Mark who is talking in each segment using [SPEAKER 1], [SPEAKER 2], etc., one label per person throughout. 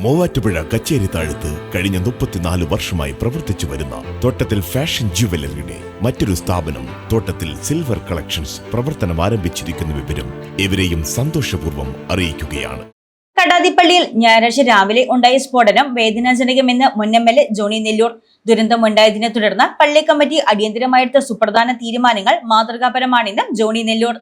[SPEAKER 1] മൂവാറ്റുപുഴ കച്ചേരി താഴത്ത് കഴിഞ്ഞ 34 വർഷമായി പ്രവർത്തിച്ചു വരുന്ന തോട്ടത്തിൽ ഫാഷൻ ജുവലറിയുടെ മറ്റൊരു സ്ഥാപനം തോട്ടത്തിൽ സിൽവർ കളക്ഷൻസ് പ്രവർത്തനം ആരംഭിച്ചിരിക്കുന്ന വിവരം ഇവരെയും സന്തോഷപൂർവ്വം അറിയിക്കുകയാണ്.
[SPEAKER 2] കടാതിപ്പള്ളിയിൽ ഞായറാഴ്ച രാവിലെ ഉണ്ടായ സ്ഫോടനം വേദനാജനകമെന്ന് മുൻ എംഎൽഎ ജോണി നെല്ലൂർ. ദുരന്തമുണ്ടായതിനെ തുടർന്ന് പള്ളി കമ്മിറ്റി അടിയന്തരമായെടുത്ത സുപ്രധാന തീരുമാനങ്ങൾ മാതൃകാപരമാണെന്ന് ജോണി നെല്ലൂർ.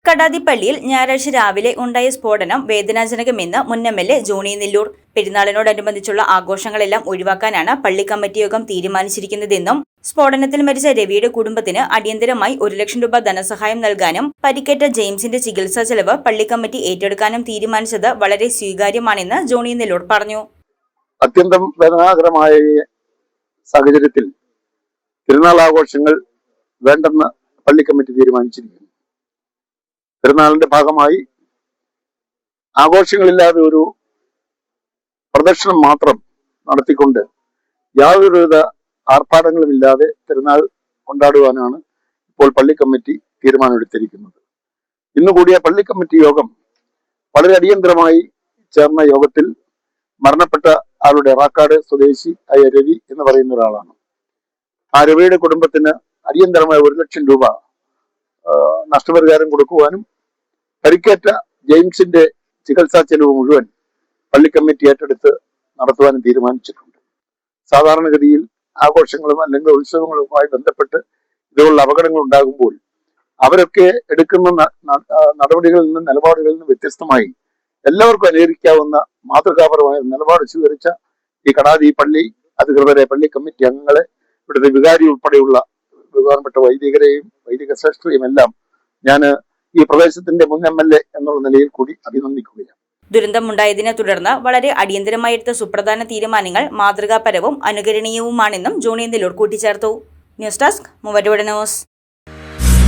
[SPEAKER 2] കടാതിപ്പള്ളിയിൽ ഞായറാഴ്ച രാവിലെ ഉണ്ടായ സ്ഫോടനം വേദനാജനകമെന്ന് മുൻ എംഎൽഎ ജോണി നെല്ലൂർ. പെരുന്നാളിനോടനുബന്ധിച്ചുള്ള ആഘോഷങ്ങളെല്ലാം ഒഴിവാക്കാനാണ് പള്ളി കമ്മിറ്റി യോഗം തീരുമാനിച്ചിരിക്കുന്നതെന്നും സ്ഫോടനത്തിൽ മരിച്ച രവിയുടെ കുടുംബത്തിന് അടിയന്തരമായി 1 ലക്ഷം രൂപ ധനസഹായം നൽകാനും പരിക്കേറ്റ ജെയിംസിന്റെ ചികിത്സാ ചെലവ് പള്ളി കമ്മിറ്റി ഏറ്റെടുക്കാനും തീരുമാനിച്ചത് വളരെ സ്വീകാര്യമാണെന്ന് ജോണി നെല്ലൂർ പറഞ്ഞു.
[SPEAKER 3] അത്യന്തം വേദനാകരമായ സാഹചര്യത്തിൽ തിരുനാൾ ആഘോഷങ്ങൾ വേണ്ടെന്ന് പള്ളി കമ്മിറ്റി തീരുമാനിച്ചിരിക്കുന്നു. പെരുന്നാളിന്റെ ഭാഗമായി ആഘോഷങ്ങളില്ലാതെ ഒരു പ്രദക്ഷിണം മാത്രം നടത്തിക്കൊണ്ട് യാതൊരുവിധ ആർഭാടങ്ങളുമില്ലാതെ പെരുന്നാൾ കൊണ്ടാടുവാനാണ് ഇപ്പോൾ പള്ളി കമ്മിറ്റി തീരുമാനമെടുത്തിരിക്കുന്നത്. ഇന്ന് കൂടിയ പള്ളി കമ്മിറ്റി യോഗം വളരെ അടിയന്തരമായി ചേർന്ന യോഗത്തിൽ മരണപ്പെട്ട ആളുടെ റാക്കാട് സ്വദേശി ആയ രവി എന്ന് പറയുന്ന ഒരാളാണ്. ആ രവിയുടെ കുടുംബത്തിന് അടിയന്തരമായ 1 ലക്ഷം രൂപ നഷ്ടപരിഹാരം കൊടുക്കുവാനും പരിക്കേറ്റ ജെയിംസിന്റെ ചികിത്സാ ചെലവ് മുഴുവൻ പള്ളി കമ്മിറ്റി ഏറ്റെടുത്ത് നടത്തുവാനും തീരുമാനിച്ചിട്ടുണ്ട്. സാധാരണഗതിയിൽ ആഘോഷങ്ങളും അല്ലെങ്കിൽ ഉത്സവങ്ങളുമായി ബന്ധപ്പെട്ട് ഇതുപോലുള്ള അപകടങ്ങൾ ഉണ്ടാകുമ്പോൾ അവരൊക്കെ എടുക്കുന്ന നടപടികളിൽ നിന്നും നിലപാടുകളിൽ നിന്നും വ്യത്യസ്തമായി എല്ലാവർക്കും അനുകരിക്കാവുന്ന മാതൃകാപരമായ നിലപാട് സ്വീകരിച്ച ഈ കടാതി പള്ളി അധികൃതരെ, പള്ളി കമ്മിറ്റി അംഗങ്ങളെ, ഇവിടുത്തെ വികാരി ഉൾപ്പെടെയുള്ള ബഹുമാനപ്പെട്ട വൈദികരെയും വൈദിക ശ്രേഷ്ഠരെയും എല്ലാം ഞാൻ ഈ പ്രദേശത്തിന്റെ മുൻ എംഎൽഎ എന്നുള്ള നിലയിൽ കൂടി അഭിനന്ദിക്കുകയാണ്.
[SPEAKER 2] ദുരന്തമുണ്ടായതിനെ തുടർന്ന് വളരെ അടിയന്തരമായെടുത്ത സുപ്രധാന തീരുമാനങ്ങൾ മാതൃകാപരവും അനുകരണീയവുമാണെന്നും ജോണി നെല്ലൂർ കൂട്ടിച്ചേർത്തു. News desk Muvattupuzha news.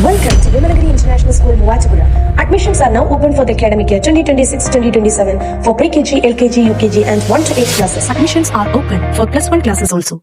[SPEAKER 4] Welcome to Vimalagiri International School, Muvattupuzha. Admissions are now open for the academic year 2026-2027 for pre-KG, LKG, UKG and 1 to 8 classes.
[SPEAKER 5] Admissions are open for +1 classes also.